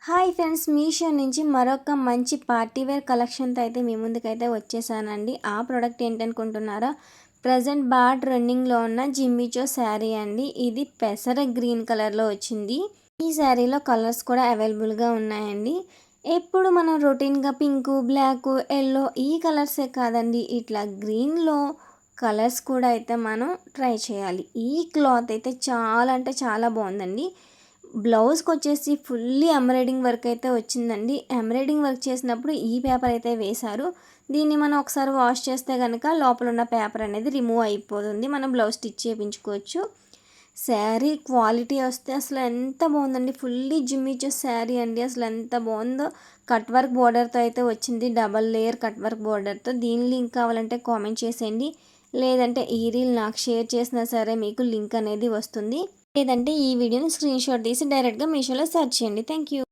Hi friends, Meesho నుంచి మరొక మంచి పార్టీ వేర్ కలెక్షన్తో అయితే మీ ముందుకైతే వచ్చేసానండి. ఆ ప్రోడక్ట్ ఏంటనుకుంటున్నారా? ప్రజెంట్ బాగా ట్రెండింగ్లో ఉన్న జిమ్మిచో శారీ అండి. ఇది పెసర గ్రీన్ కలర్లో వచ్చింది. ఈ శారీలో కలర్స్ కూడా అవైలబుల్గా ఉన్నాయండి. ఎప్పుడు మనం రొటీన్గా పింకు, బ్లాక్, ఎల్లో ఈ కలర్సే కాదండి, ఇట్లా గ్రీన్లో కలర్స్ కూడా అయితే మనం ట్రై చేయాలి. ఈ క్లాత్ అయితే చాలా అంటే చాలా బాగుందండి. బ్లౌజ్కి వచ్చేసి ఫుల్లీ ఎంబ్రాయిడింగ్ వర్క్ అయితే వచ్చిందండి. ఎంబ్రాయిడింగ్ వర్క్ చేసినప్పుడు ఈ పేపర్ అయితే వేశారు. దీన్ని మనం ఒకసారి వాష్ చేస్తే కనుక లోపల ఉన్న పేపర్ అనేది రిమూవ్ అయిపోతుంది. మనం బ్లౌజ్ స్టిచ్ చేయించుకోవచ్చు. శారీ క్వాలిటీ వస్తే అసలు ఎంత బాగుందండి. ఫుల్లీ జిమ్మిచో శారీ అండి. అసలు ఎంత బాగుందో. కట్ వర్క్ బోర్డర్తో అయితే వచ్చింది. డబల్ లేయర్ కట్ వర్క్ బోర్డర్తో. దీని లింక్ కావాలంటే కామెంట్ చేసేయండి. లేదంటే ఈ రీల్ నాకు షేర్ చేసినా సరే మీకు లింక్ అనేది వస్తుంది. లేదంటే ఈ వీడియోని స్క్రీన్‌షాట్ తీసి డైరెక్ట్‌గా మీషోలో సెర్చ్ చేయండి. Thank you.